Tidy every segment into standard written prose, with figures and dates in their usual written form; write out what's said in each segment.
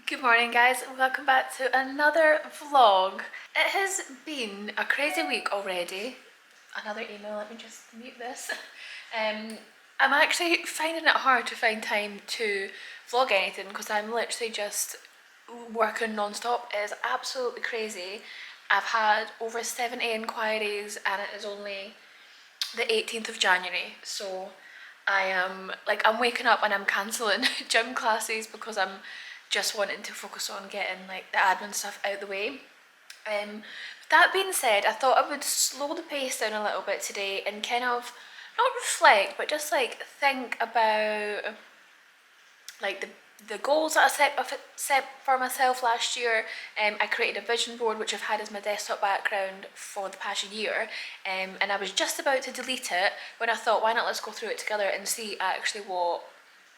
Good morning guys and welcome back to another vlog. It has been a crazy week already. Another email, let me just mute this. I'm actually finding it hard to find time to vlog anything because I'm literally just working non-stop. It is absolutely crazy. I've had over 70 inquiries and it is only the 18th of January, so I'm waking up and I'm cancelling gym classes because I'm just wanting to focus on getting like the admin stuff out the way. That being said, I thought I would slow the pace down a little bit today and kind of not reflect but just like think about like the goals that I set for myself last year. I created a vision board which I've had as my desktop background for the past year, and I was just about to delete it when I thought, why not let's go through it together and see actually what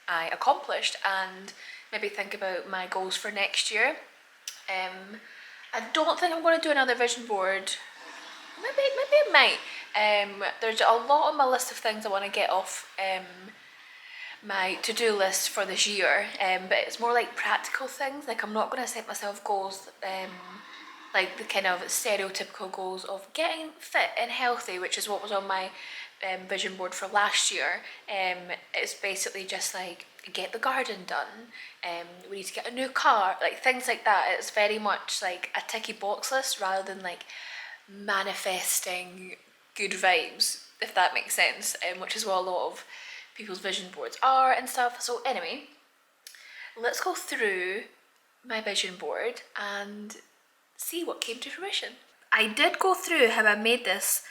I accomplished and maybe think about my goals for next year. I don't think I'm going to do another vision board. Maybe I might. There's a lot on my list of things I want to get off my to-do list for this year, but it's more like practical things. Like I'm not going to set myself goals like the kind of stereotypical goals of getting fit and healthy, which is what was on my vision board for last year. It's basically just like get the garden done, we need to get a new car, like things like that. It's very much like a ticky box list rather than like manifesting good vibes, if that makes sense, which is what a lot of people's vision boards are and stuff. So anyway, let's go through my vision board and see what came to fruition. I did go through how I made this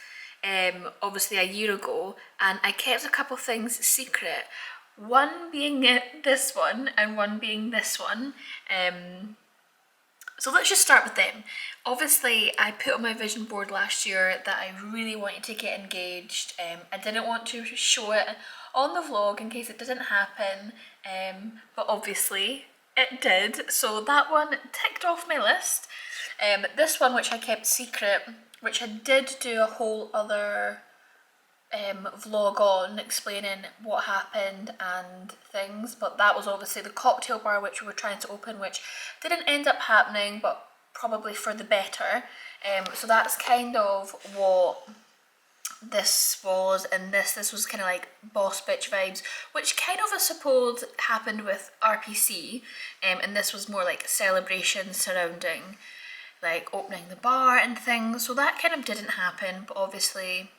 obviously a year ago, and I kept a couple things secret. One being this one and one being this one. So let's just start with them. Obviously, I put on my vision board last year that I really wanted to get engaged. I didn't want to show it on the vlog in case it didn't happen, but obviously it did. So that one ticked off my list. This one, which I kept secret, which I did do a whole other vlog on explaining what happened and things, but that was obviously the cocktail bar which we were trying to open, which didn't end up happening, but probably for the better. So that's kind of what this was, and this was kind of like boss bitch vibes, which kind of I suppose happened with RPC, and this was more like celebrations surrounding like opening the bar and things, so that kind of didn't happen, but obviously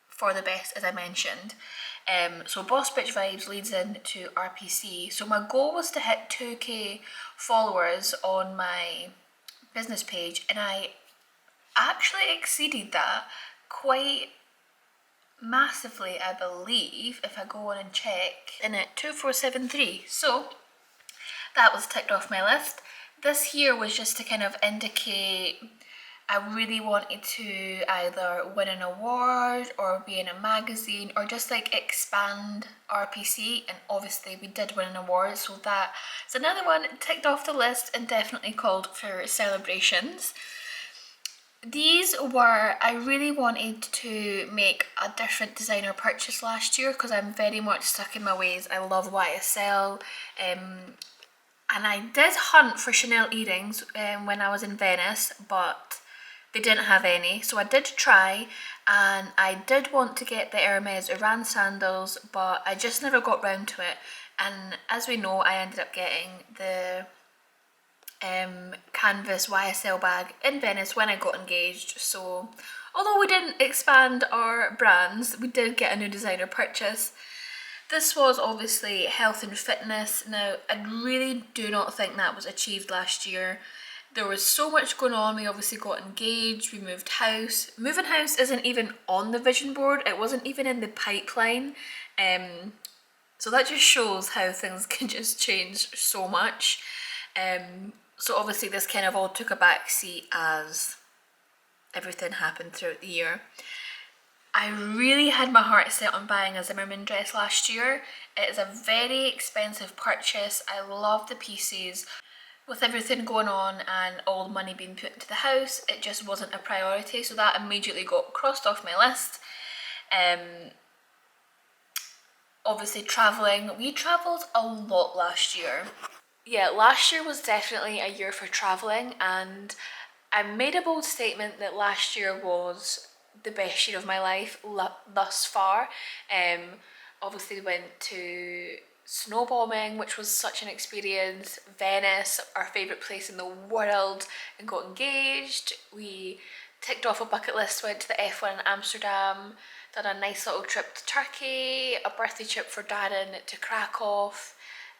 for the best, as I mentioned. So Boss Bitch Vibes leads into RPC. So my goal was to hit 2k followers on my business page, and I actually exceeded that quite massively, I believe, if I go on and check, in at 2473. So that was ticked off my list. This here was just to kind of indicate I really wanted to either win an award or be in a magazine or just like expand RPC, and obviously we did win an award, so that's another one ticked off the list and definitely called for celebrations. These were, I really wanted to make a different designer purchase last year because I'm very much stuck in my ways. I love YSL, and I did hunt for Chanel earrings when I was in Venice, but they didn't have any, so I did try, and I did want to get the Hermes Iran sandals, but I just never got round to it. And as we know, I ended up getting the canvas YSL bag in Venice when I got engaged. So although we didn't expand our brands, we did get a new designer purchase. This was obviously health and fitness. Now, I really do not think that was achieved last year. There was so much going on. We obviously got engaged, we moved house. Moving house isn't even on the vision board. It wasn't even in the pipeline. So that just shows how things can just change so much. So obviously this kind of all took a backseat as everything happened throughout the year. I really had my heart set on buying a Zimmermann dress last year. It is a very expensive purchase. I love the pieces. With everything going on and all the money being put into the house, it just wasn't a priority, so that immediately got crossed off my list. Obviously travelling, we travelled a lot last year. Yeah, last year was definitely a year for traveling, and I made a bold statement that last year was the best year of my life thus far. Um, Obviously went to snowbombing, which was such an experience. Venice, our favourite place in the world, and got engaged. We ticked off a bucket list, went to the F1 in Amsterdam, done a nice little trip to Turkey, a birthday trip for Darren to Krakow.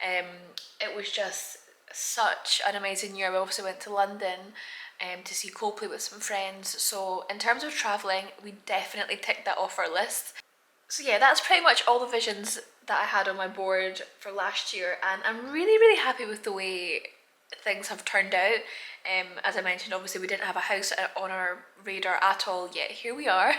Um, it was just such an amazing year. We also went to London to see Coldplay with some friends. So in terms of travelling, we definitely ticked that off our list. So yeah, that's pretty much all the visions that I had on my board for last year, and I'm really, really happy with the way things have turned out. As I mentioned, obviously we didn't have a house on our radar at all yet. Here we are.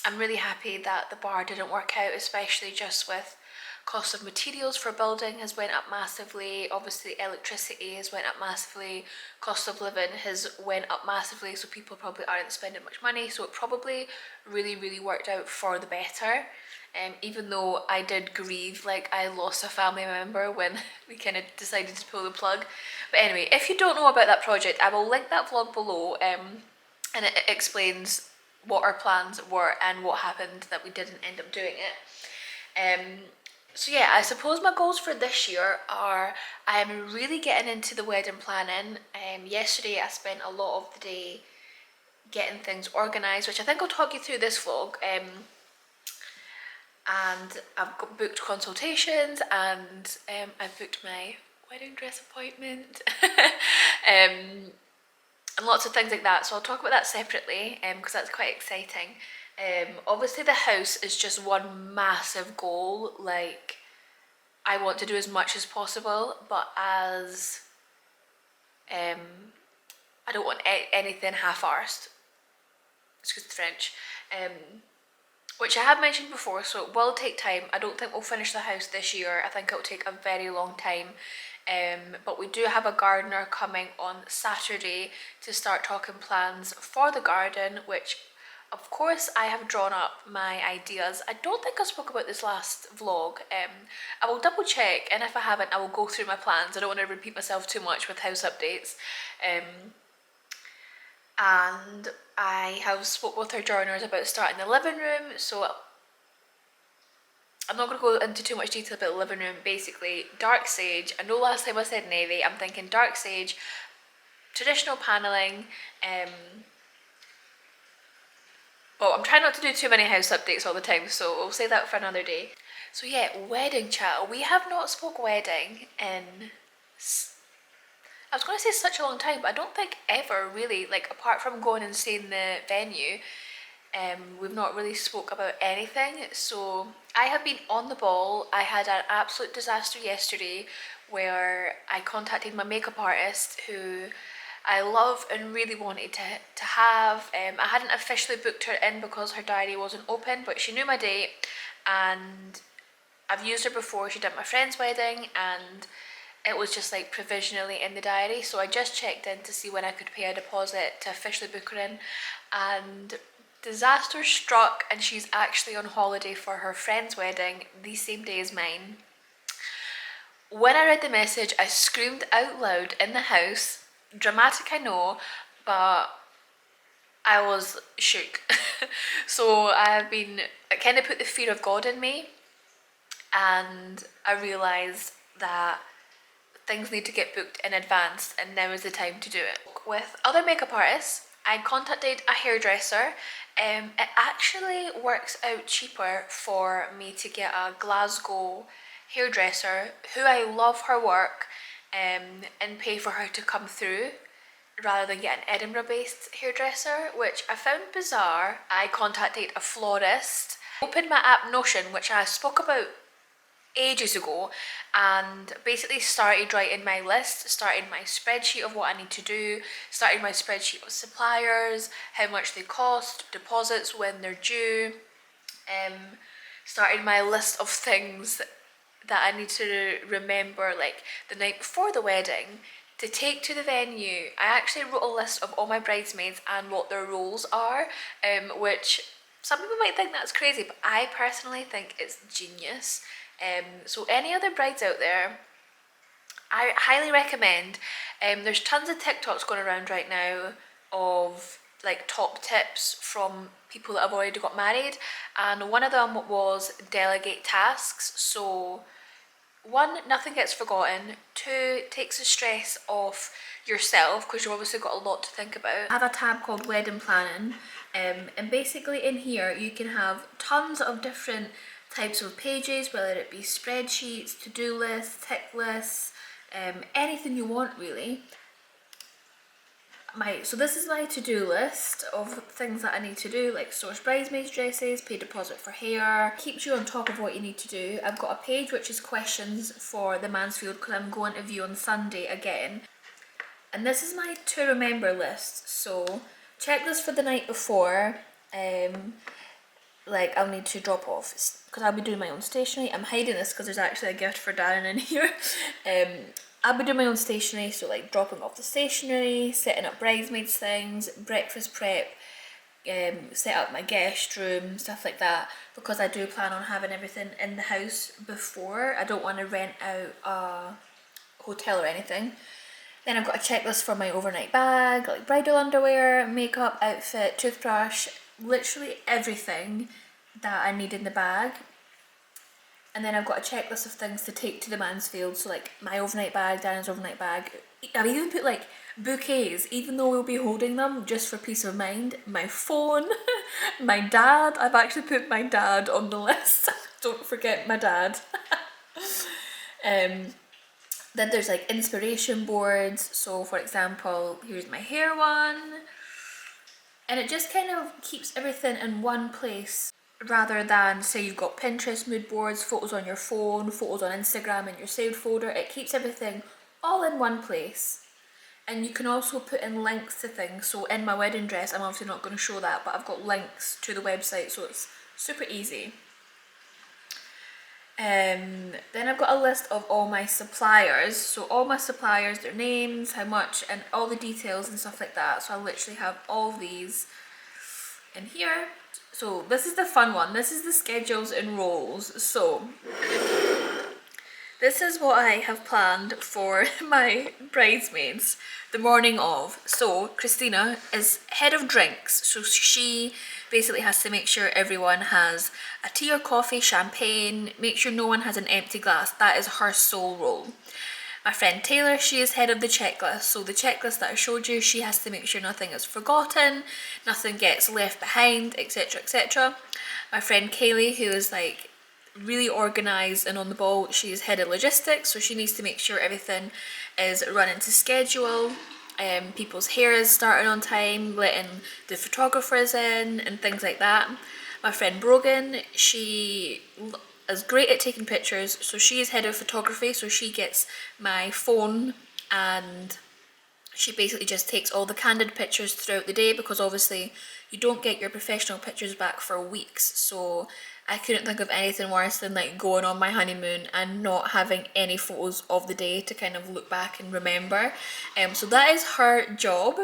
I'm really happy that the bar didn't work out, especially just with cost of materials for building has went up massively. Obviously electricity has went up massively, cost of living has went up massively, so people probably aren't spending much money, so it probably really worked out for the better. Even though I did grieve, like I lost a family member when we kind of decided to pull the plug. But anyway, if you don't know about that project, I will link that vlog below, and it explains what our plans were and what happened that we didn't end up doing it. So yeah, I suppose my goals for this year are I'm really getting into the wedding planning. Yesterday I spent a lot of the day getting things organised, which I think I'll talk you through this vlog. And I've booked consultations, and I've booked my wedding dress appointment. And lots of things like that, so I'll talk about that separately because that's quite exciting. Obviously the house is just one massive goal. Like, I want to do as much as possible, but as I don't want anything half-arsed, excuse the French, which I have mentioned before, so it will take time. I don't think we'll finish the house this year. I think it'll take a very long time. But we do have a gardener coming on Saturday to start talking plans for the garden, which of course I have drawn up my ideas. I don't think I spoke about this last vlog. I will double check, and if I haven't, I will go through my plans. I don't want to repeat myself too much with house updates. And I have spoke with our joiners about starting the living room, so I'm not going to go into too much detail about the living room. Basically, dark sage. I know last time I said navy, I'm thinking dark sage, traditional panelling. But I'm trying not to do too many house updates all the time, so we'll say that for another day. So yeah, wedding chat. We have not spoke wedding in, I was going to say such a long time, but I don't think ever really, like apart from going and seeing the venue, we've not really spoke about anything. So I have been on the ball. I had an absolute disaster yesterday where I contacted my makeup artist, who I love and really wanted to have. I hadn't officially booked her in because her diary wasn't open, but she knew my date, and I've used her before. She did my friend's wedding, and it was just like provisionally in the diary, so I just checked in to see when I could pay a deposit to officially book her in, and disaster struck, and she's actually on holiday for her friend's wedding the same day as mine. When I read the message, I screamed out loud in the house. Dramatic, I know, but I was shook. So I kind of put the fear of God in me, and I realised that things need to get booked in advance, and now is the time to do it. With other makeup artists, I contacted a hairdresser. It actually works out cheaper for me to get a Glasgow hairdresser who I love her work, and pay for her to come through rather than get an Edinburgh-based hairdresser, which I found bizarre. I contacted a florist, opened my app Notion, which I spoke about ages ago, and basically started writing my list, started my spreadsheet of what I need to do, started my spreadsheet of suppliers, how much they cost, deposits when they're due, started my list of things that I need to remember, like the night before the wedding, to take to the venue. I actually wrote a list of all my bridesmaids and what their roles are, which some people might think that's crazy, but I personally think it's genius. So any other brides out there, I highly recommend. There's tons of TikToks going around right now of like top tips from people that have already got married, and one of them was delegate tasks. So one, nothing gets forgotten. Two, it takes the stress off yourself because you've obviously got a lot to think about. I have a tab called wedding planning, and basically in here you can have tons of different types of pages, whether it be spreadsheets, to-do lists, tick lists, anything you want really. So this is my to-do list of things that I need to do, like source bridesmaids dresses, pay deposit for hair, keeps you on top of what you need to do. I've got a page which is questions for the Mansfield because I'm going to view on Sunday again. And this is my to remember list. So checklist for the night before, like I'll need to drop off because I'll be doing my own stationery. I'm hiding this because there's actually a gift for Darren in here. I'll be doing my own stationery, so like dropping off the stationery, setting up bridesmaids things, breakfast prep, set up my guest room, stuff like that, because I do plan on having everything in the house before. I don't want to rent out a hotel or anything. Then I've got a checklist for my overnight bag, like bridal underwear, makeup, outfit, toothbrush, literally everything that I need in the bag. And then I've got a checklist of things to take to the Mansfield, so like my overnight bag, Darren's overnight bag. I've even put like bouquets, even though we'll be holding them, just for peace of mind. My phone, my dad, I've actually put my dad on the list. Don't forget my dad. Then there's like inspiration boards, so for example, here's my hair one. And it just kind of keeps everything in one place, rather than say you've got Pinterest mood boards, photos on your phone, photos on Instagram in your saved folder. It keeps everything all in one place. And you can also put in links to things. So in my wedding dress, I'm obviously not going to show that, but I've got links to the website, so it's super easy. Then I've got a list of all my suppliers. So all my suppliers, their names, how much, and all the details and stuff like that. So I literally have all these in here. So this is the fun one. This is the schedules and roles. So this is what I have planned for my bridesmaids the morning of. So Christina is head of drinks, so she basically has to make sure everyone has a tea or coffee, champagne, make sure no one has an empty glass. That is her sole role. My friend Taylor, she is head of the checklist. So the checklist that I showed you, she has to make sure nothing is forgotten, nothing gets left behind, etc, etc. My friend Kaylee, who is like really organised and on the ball, she is head of logistics, so she needs to make sure everything is running to schedule. People's hair is starting on time, letting the photographers in and things like that. My friend Brogan, she is great at taking pictures, so she is head of photography, so she gets my phone and she basically just takes all the candid pictures throughout the day, because obviously you don't get your professional pictures back for weeks. So I couldn't think of anything worse than like going on my honeymoon and not having any photos of the day to kind of look back and remember. So that is her job.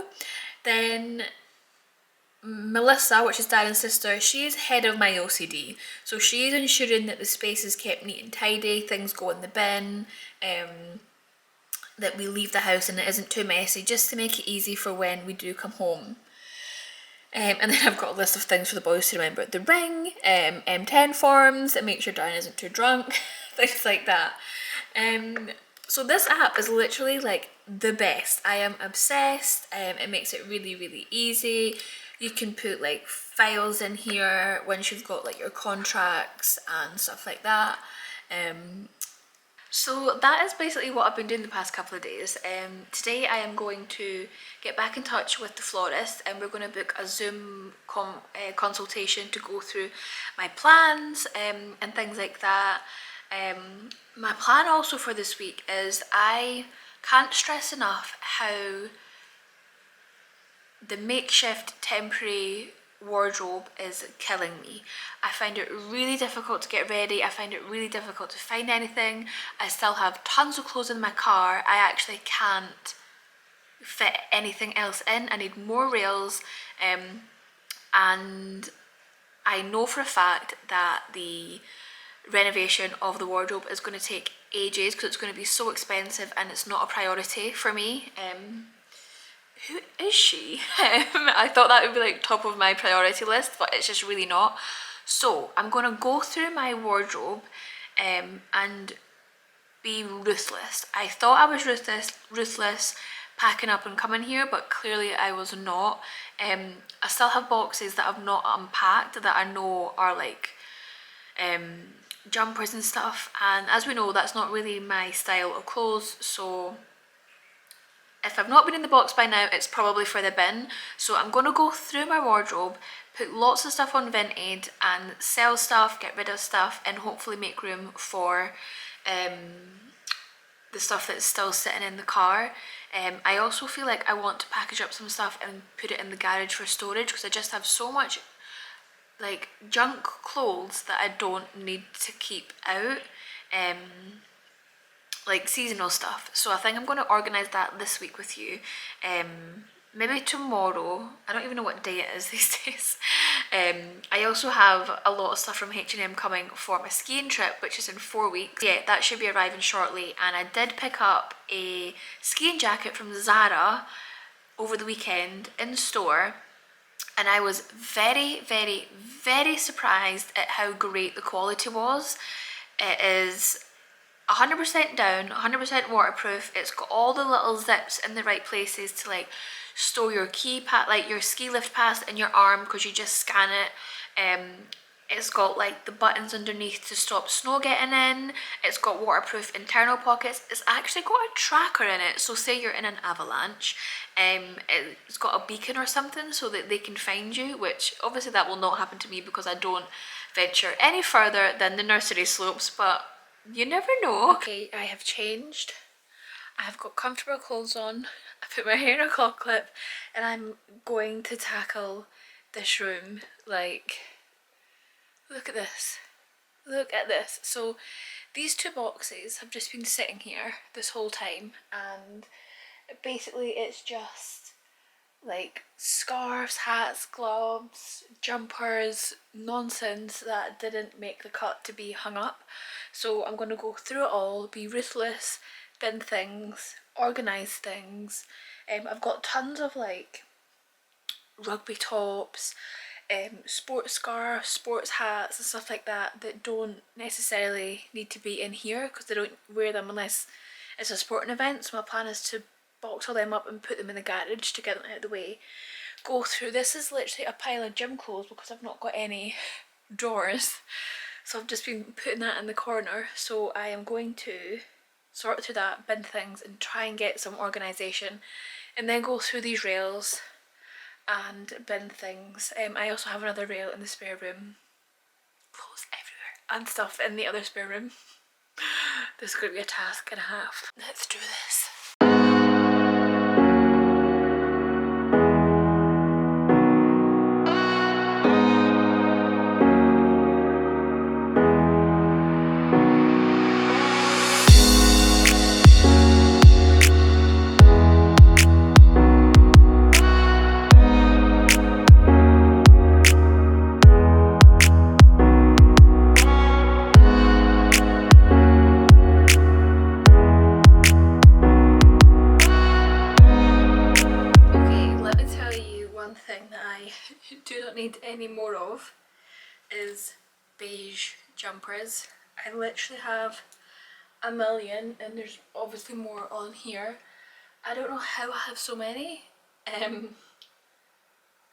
Then Melissa, which is Darren's sister, she is head of my OCD. So she's ensuring that the space is kept neat and tidy, things go in the bin, that we leave the house and it isn't too messy, just to make it easy for when we do come home. And then I've got a list of things for the boys to remember. The ring, M10 forms, and make sure Darren isn't too drunk, things like that. So this app is literally like the best. I am obsessed. It makes it really, really easy. You can put like files in here once you've got like your contracts and stuff like that. So that is basically what I've been doing the past couple of days. Today I am going to get back in touch with the florist and we're going to book a Zoom consultation to go through my plans and things like that. My plan also for this week is, I can't stress enough how the makeshift temporary wardrobe is killing me. I find it really difficult to get ready. I find it really difficult to find anything. I still have tons of clothes in my car. I actually can't fit anything else in. I need more rails, and I know for a fact that the renovation of the wardrobe is going to take ages because it's going to be so expensive and it's not a priority for me. Who is she? I thought that would be like top of my priority list, but it's just really not. So I'm going to go through my wardrobe and be ruthless. I thought I was ruthless packing up and coming here, but clearly I was not. I still have boxes that I've not unpacked that I know are like jumpers and stuff, and as we know, that's not really my style of clothes, so if I've not been in the box by now, it's probably for the bin. So I'm going to go through my wardrobe, put lots of stuff on Vinted and sell stuff, get rid of stuff, and hopefully make room for the stuff that's still sitting in the car. I also feel like I want to package up some stuff and put it in the garage for storage because I just have so much like junk clothes that I don't need to keep out, like seasonal stuff. So I think I'm going to organise that this week with you. Maybe tomorrow. I don't even know what day it is these days. I also have a lot of stuff from H&M coming for my skiing trip, which is in 4 weeks. Yeah, that should be arriving shortly. And I did pick up a skiing jacket from Zara over the weekend in store. And I was very, very, very surprised at how great the quality was. It is 100% down, 100% waterproof. It's got all the little zips in the right places to like store your like your ski lift pass in your arm because you just scan it. It's got like the buttons underneath to stop snow getting in. It's got waterproof internal pockets. It's actually got a tracker in it, so say you're in an avalanche, it's got a beacon or something so that they can find you, which obviously that will not happen to me because I don't venture any further than the nursery slopes, but you never know. Okay, I have changed. I have got comfortable clothes on. I put my hair in a claw clip and I'm going to tackle this room. Like, look at this. Look at this. So these two boxes have just been sitting here this whole time, and basically it's just like scarves, hats, gloves, jumpers, nonsense that didn't make the cut to be hung up. So I'm going to go through it all, be ruthless, bin things, organise things. I've got tons of like rugby tops, sports scarves, sports hats and stuff like that that don't necessarily need to be in here because they don't wear them unless it's a sporting event. So my plan is to box all them up and put them in the garage to get them out of the way. Go through, this is literally a pile of gym clothes because I've not got any drawers, so I've just been putting that in the corner. So I am going to sort through that, bin things and try and get some organisation, and then go through these rails and bin things. I also have another rail in the spare room, clothes everywhere and stuff in the other spare room. This is going to be a task and a half. Let's do this. Do not need any more of is beige jumpers. I literally have a million, and there's obviously more on here. I don't know how I have so many. I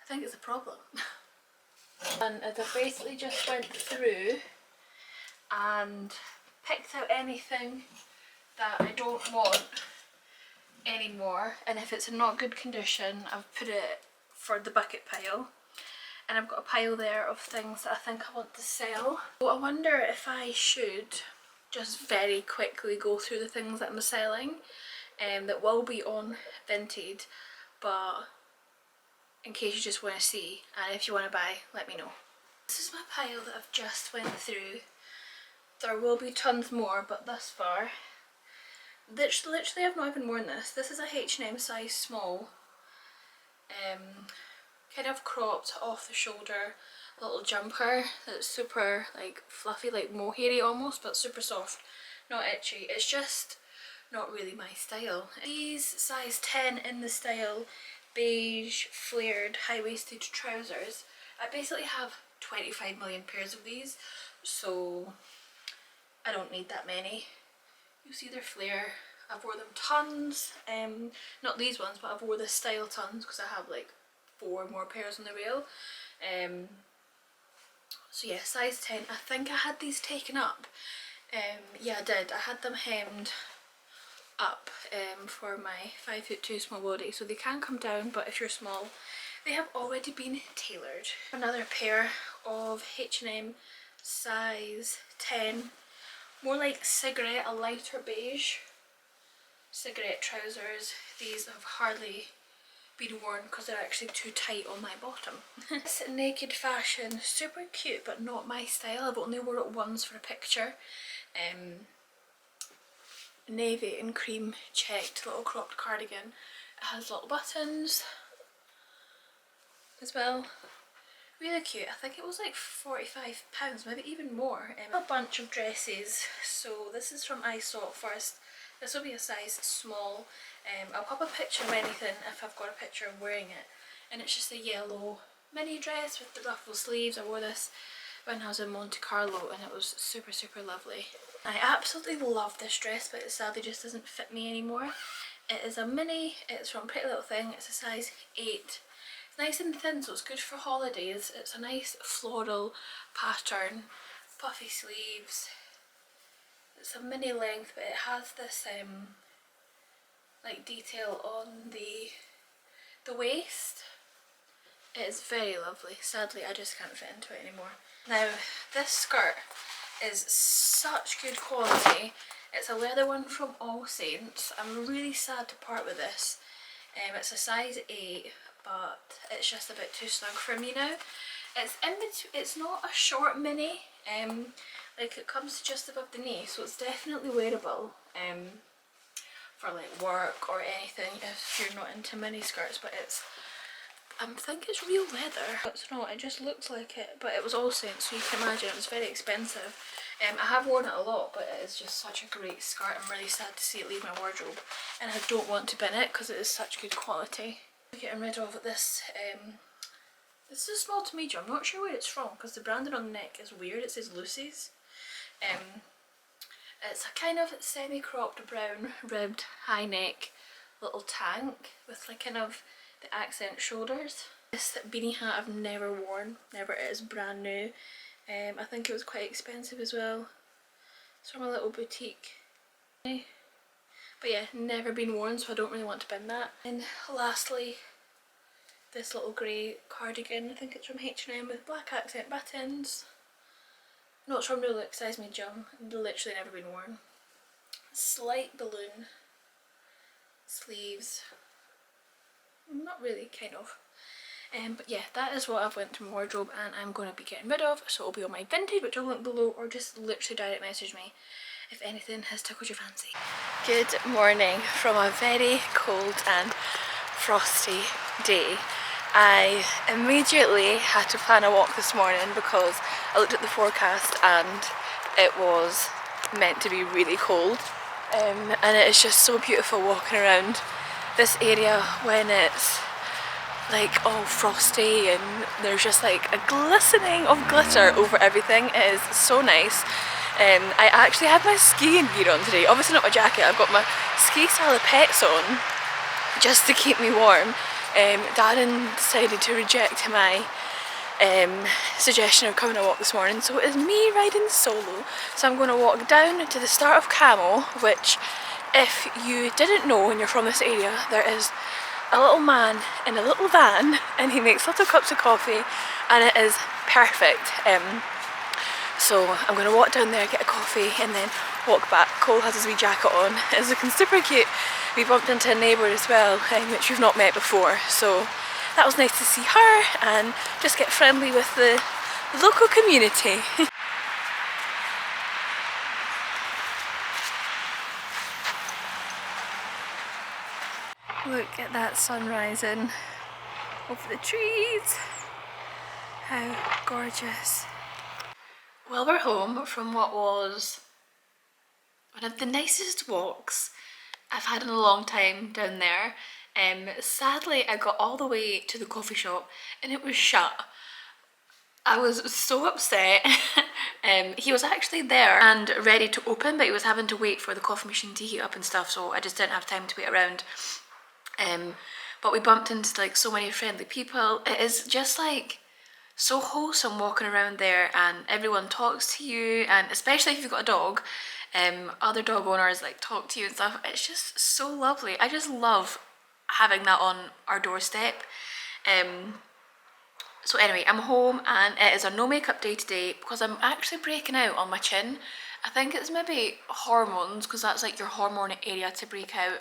think it's a problem. And as I basically just went through and picked out anything that I don't want anymore, and if it's in not good condition I've put it for the bucket pile. And I've got a pile there of things that I think I want to sell. So I wonder if I should just very quickly go through the things that I'm selling that will be on Vinted, but in case you just want to see, and if you want to buy, let me know. This is my pile that I've just went through. There will be tons more, but thus far, literally I've not even worn this. This is a H&M size small. Kind of cropped off the shoulder little jumper that's super like fluffy, like mohairy almost, but super soft. not itchy. It's just not really my style. These size 10 in the style beige flared high-waisted trousers. I basically have 25 million pairs of these, so I don't need that many. You see their flare. I've wore them tons, not these ones, but I've wore this style tons because I have like 4 more pairs on the rail. So yeah, size 10. I think I had these taken up. Yeah, I did. I had them hemmed up for my 5'2" small body, so they can come down, but if you're small they have already been tailored. Another pair of H&M size 10, more like cigarette, a lighter beige cigarette trousers. These have hardly been worn because they're actually too tight on my bottom. This naked fashion, super cute but not my style. I've only worn it once for a picture. Navy and cream checked little cropped cardigan. It has little buttons as well. Really cute. I think it was like £45, maybe even more. A bunch of dresses. So this is from I Saw It First. This will be a size small. I'll pop a picture of anything if I've got a picture of wearing it. And it's just a yellow mini dress with the ruffle sleeves. I wore this when I was in Monte Carlo and it was super lovely. I absolutely love this dress, but it sadly just doesn't fit me anymore. It is a mini, it's from Pretty Little Thing, it's a size 8. It's nice and thin, so it's good for holidays. It's a nice floral pattern, puffy sleeves. It's a mini length, but it has this like detail on the waist. It is very lovely. Sadly, I just can't fit into it anymore. Now, this skirt is such good quality. It's a leather one from All Saints. I'm really sad to part with this. It's a size 8, but it's just a bit too snug for me now. It's in between. It's not a short mini. Like it comes just above the knee, so it's definitely wearable for like work or anything if you're not into mini skirts. But it's, I think it's real leather. It's not, it just looks like it, but it was All Saints, so you can imagine it was very expensive. I have worn it a lot, but it is just such a great skirt. I'm really sad to see it leave my wardrobe, and I don't want to bin it because it is such good quality. I'm getting rid of this, this is a small to medium. I'm not sure where it's from because the branding on the neck is weird. It says Lucy's. It's a kind of semi-cropped brown ribbed high neck little tank with like kind of the accent shoulders. This beanie hat I've never worn, never. It is brand new. I think it was quite expensive as well. It's from a little boutique. But yeah, never been worn, so I don't really want to bin that. And lastly, this little grey cardigan. I think it's from H&M with black accent buttons. No, it's from New Look, size medium. Literally never been worn. Slight balloon sleeves. Not really, kind of. But yeah, that is what I've went through my wardrobe and I'm going to be getting rid of. So it'll be on my vintage, which I'll link below, or just literally direct message me if anything has tickled your fancy. Good morning from a very cold and frosty day. I immediately had to plan a walk this morning because I looked at the forecast and it was meant to be really cold. And it is just so beautiful walking around this area when it's like all frosty and there's just like a glistening of glitter over everything. It is so nice. I actually had my skiing gear on today, obviously not my jacket. I've got my ski salopettes on just to keep me warm. Darren decided to reject my suggestion of coming a walk this morning, so it is me riding solo. So I'm going to walk down to the start of Camel, which if you didn't know and you're from this area, there is a little man in a little van and he makes little cups of coffee and it is perfect. So I'm going to walk down there, get a coffee and then walk back. Cole has his wee jacket on. It's looking super cute. We bumped into a neighbour as well, which we've not met before, so that was nice to see her and just get friendly with the local community. Look at that sun rising over the trees. How gorgeous. Well, we're home from what was One of the nicest walks I've had in a long time down there. Sadly, I got all the way to the coffee shop and it was shut. I was so upset. He was actually there and ready to open, but he was having to wait for the coffee machine to heat up and stuff, so I just didn't have time to wait around. But we bumped into like so many friendly people. It is just like so wholesome walking around there, and everyone talks to you, and especially if you've got a dog, other dog owners like talk to you and stuff. It's just so lovely. I just love having that on our doorstep. So anyway, I'm home and it is a no makeup day today because I'm actually breaking out on my chin. I think it's maybe hormones, because that's like your hormone area to break out.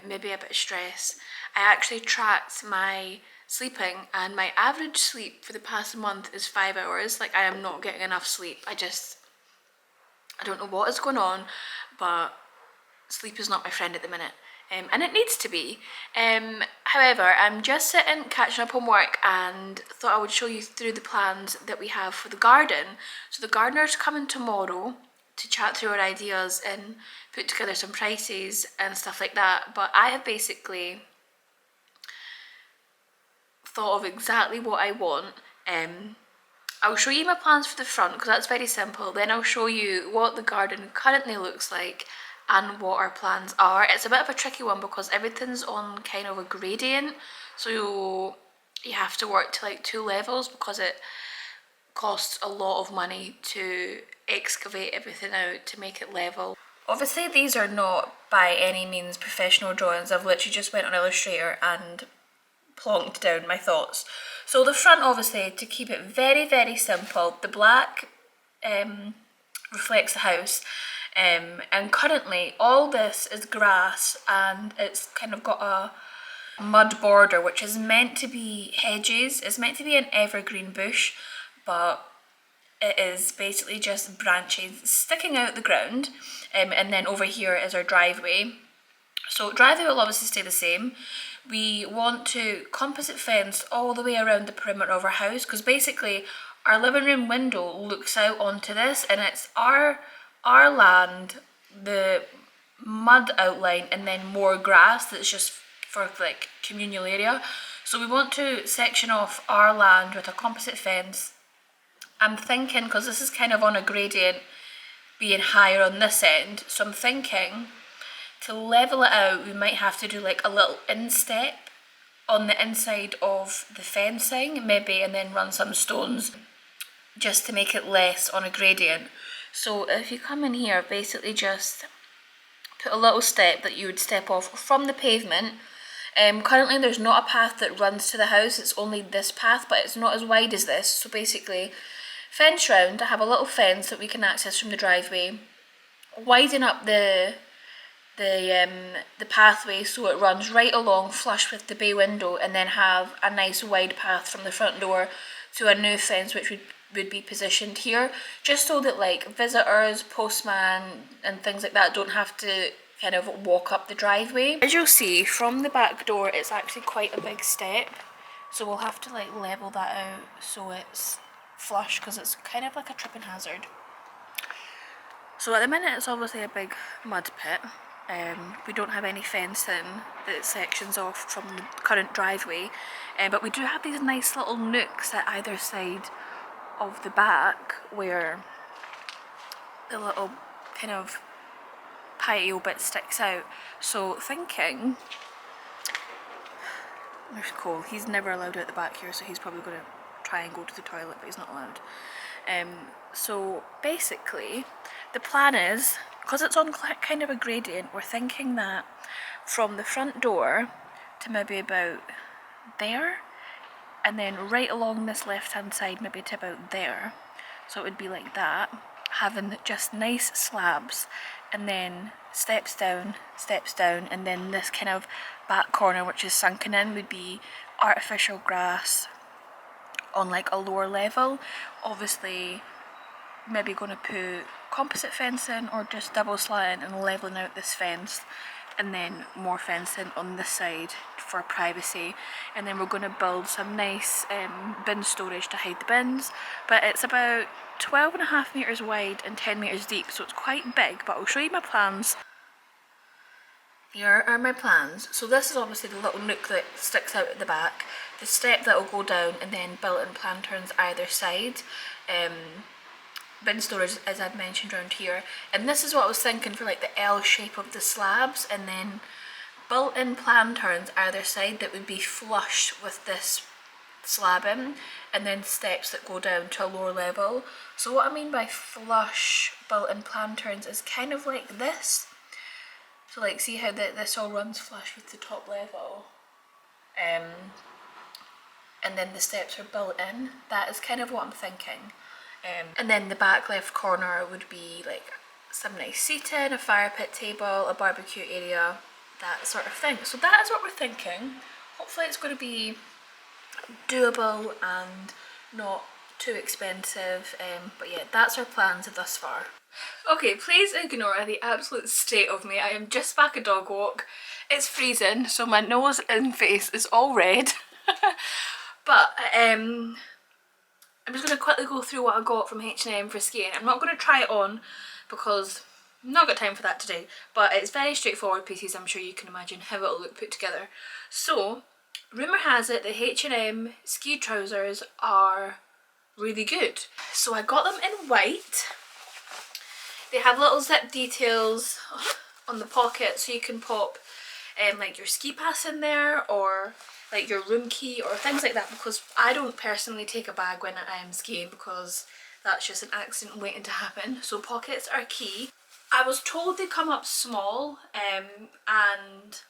Maybe a bit of stress. I actually tracked my sleeping and my average sleep for the past month is 5 hours. Like, I am not getting enough sleep. I don't know what is going on, but sleep is not my friend at the minute. And it needs to be. However, I'm just sitting catching up on work and thought I would show you through the plans that we have for the garden. So the gardener's coming tomorrow to chat through our ideas and put together some prices and stuff like that. But I have basically thought of exactly what I want. I'll show you my plans for the front because that's very simple. Then I'll show you what the garden currently looks like and what our plans are. It's a bit of a tricky one because everything's on kind of a gradient, so you have to work to like 2 levels because it costs a lot of money to excavate everything out to make it level. Obviously these are not by any means professional drawings. I've literally just went on Illustrator and plonked down my thoughts. So the front, obviously, to keep it very, very simple, the black reflects the house. And currently all this is grass and it's kind of got a mud border which is meant to be hedges. It's meant to be an evergreen bush, but it is basically just branches sticking out the ground. And then over here is our driveway. So driveway will obviously stay the same. We want to composite fence all the way around the perimeter of our house because basically our living room window looks out onto this and it's our land, the mud outline, and then more grass that's just for like communal area. So we want to section off our land with a composite fence. I'm thinking, because this is kind of on a gradient being higher on this end, so I'm thinking to level it out we might have to do like a little instep on the inside of the fencing maybe, and then run some stones just to make it less on a gradient. So if you come in here, basically just put a little step that you would step off from the pavement. Currently there's not a path that runs to the house, it's only this path, but it's not as wide as this. So basically fence round, I have a little fence that we can access from the driveway, widen up the pathway so it runs right along flush with the bay window, and then have a nice wide path from the front door to a new fence which would be positioned here, just so that like visitors, postman and things like that don't have to kind of walk up the driveway. As you'll see from the back door, it's actually quite a big step, so we'll have to like level that out so it's flush because it's kind of like a tripping hazard. So at the minute it's obviously a big mud pit. We don't have any fencing that sections off from the current driveway, but we do have these nice little nooks at either side of the back where the little kind of patio bit sticks out. So thinking, there's Cole, he's never allowed out the back here, so he's probably going to try and go to the toilet, but he's not allowed. So basically the plan is, because it's on kind of a gradient, we're thinking that from the front door to maybe about there, and then right along this left hand side maybe to about there, so it would be like that, having just nice slabs, and then steps down, and then this kind of back corner which is sunken in would be artificial grass on like a lower level. Obviously maybe going to put composite fencing or just double slatting and leveling out this fence and then more fencing on this side for privacy, and then we're going to build some nice bin storage to hide the bins, but it's about 12.5 metres wide and 10 metres deep, so it's quite big, but I'll show you my plans. Here are my plans. So this is obviously the little nook that sticks out at the back, the step that will go down, and then built-in planterns either side. Bin storage, as I've mentioned, around here, and this is what I was thinking for like the L shape of the slabs, and then built-in planterns either side that would be flush with this slabbing, and then steps that go down to a lower level. So what I mean by flush built-in planterns is kind of like this. So like, see how this all runs flush with the top level, and then the steps are built in. That is kind of what I'm thinking. And then the back left corner would be like some nice seating, a fire pit table, a barbecue area, that sort of thing. So that is what we're thinking. Hopefully it's going to be doable and not too expensive, but yeah, that's our plans thus far. Okay, please ignore the absolute state of me. I am just back a dog walk. It's freezing, so my nose and face is all red. But I'm just going to quickly go through what I got from H&M for skiing. I'm not going to try it on because I've not got time for that today, but it's very straightforward pieces. I'm sure you can imagine how it'll look put together. So, rumour has it that H&M ski trousers are really good. So I got them in white. They have little zip details on the pocket, so you can pop like your ski pass in there, or like your room key or things like that, because I don't personally take a bag when I am skiing because that's just an accident waiting to happen. So pockets are key. I was told they come up small, and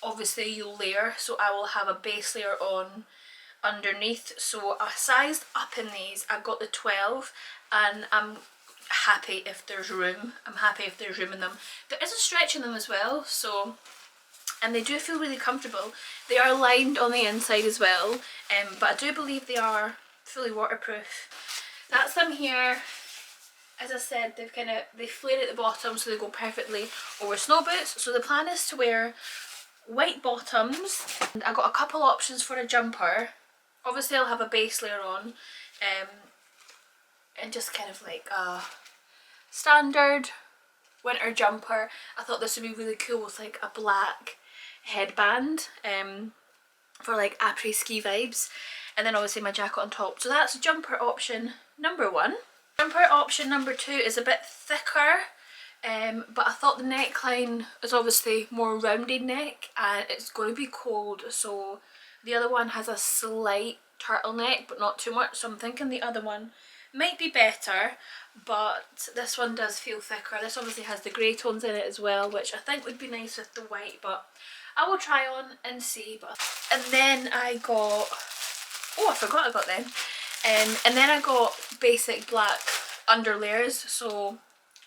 obviously you'll layer, so I will have a base layer on underneath. So I sized up in these. I've got the 12, and I'm happy if there's room. I'm happy if there's room in them. There is a stretch in them as well, so, and they do feel really comfortable. They are lined on the inside as well, but I do believe they are fully waterproof. That's them here. As I said, they flare at the bottom, so they go perfectly over snow boots. So the plan is to wear white bottoms, and I got a couple options for a jumper. Obviously I'll have a base layer on, and just kind of like a standard winter jumper. I thought this would be really cool with like a black headband, for like après ski vibes, and then obviously my jacket on top. So that's jumper option number 1. Jumper option number 2 is a bit thicker, but I thought the neckline is obviously more rounded neck, and it's going to be cold, so the other one has a slight turtleneck but not too much, so I'm thinking the other one might be better, but this one does feel thicker. This obviously has the grey tones in it as well, which I think would be nice with the white, but I will try on and see. And then I got, oh, I forgot I got them. And then I got basic black underlayers. So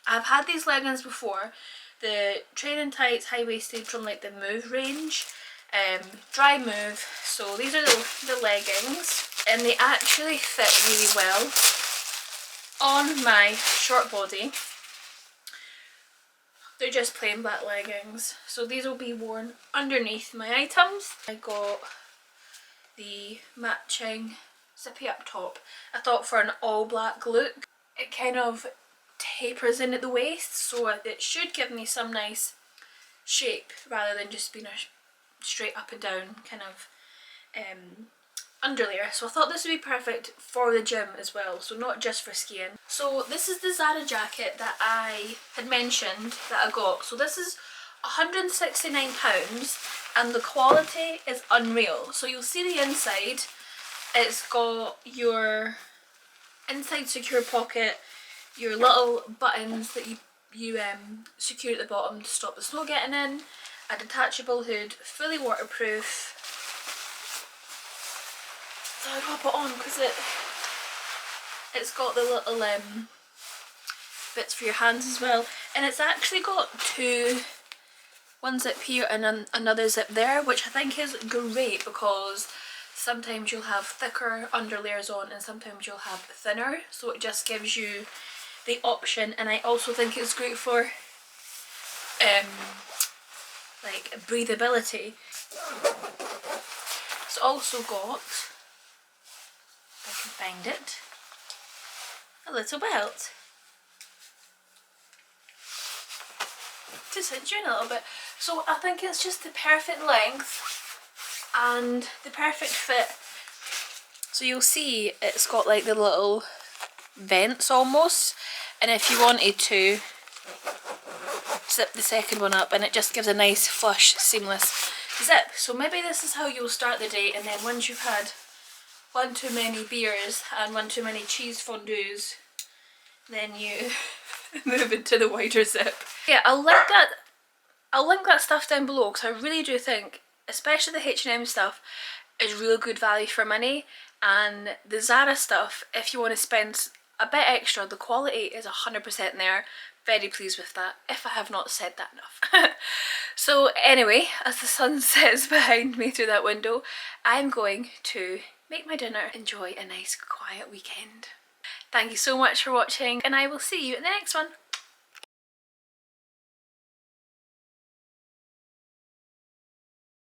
I've had these leggings before, the training tights, high-waisted from like the Move range, dry Move. So these are the leggings, and they actually fit really well on my short body. They're just plain black leggings, so these will be worn underneath my items. I got the matching zippy up top. I thought for an all black look, it kind of tapers in at the waist, so it should give me some nice shape rather than just being a straight up and down kind of underlayer. So I thought this would be perfect for the gym as well, so not just for skiing. So this is the Zara jacket that I had mentioned that I got. So this is £169, and the quality is unreal. So you'll see the inside. It's got your inside secure pocket, your little buttons that you secure at the bottom to stop the snow getting in, a detachable hood, fully waterproof. So I got it on because it's got the little bits for your hands as well, and it's actually got one zip here and another zip there, which I think is great because sometimes you'll have thicker underlayers on and sometimes you'll have thinner, so it just gives you the option. And I also think it's great for like breathability. It's also got, if I can find it, a little belt to cinch you in a little bit. So I think it's just the perfect length and the perfect fit. So you'll see it's got like the little vents almost, and if you wanted to zip the second one up, and it just gives a nice flush seamless zip. So maybe this is how you'll start the day, and then once you've had one too many beers and one too many cheese fondues, then you move into the wider zip. Yeah, I'll link that stuff down below, because I really do think, especially the H&M stuff, is really good value for money. And the Zara stuff, if you want to spend a bit extra, the quality is 100% there. Very pleased with that, if I have not said that enough. So anyway, as the sun sets behind me through that window, I'm going to make my dinner, enjoy a nice quiet weekend. Thank you so much for watching, and I will see you in the next one.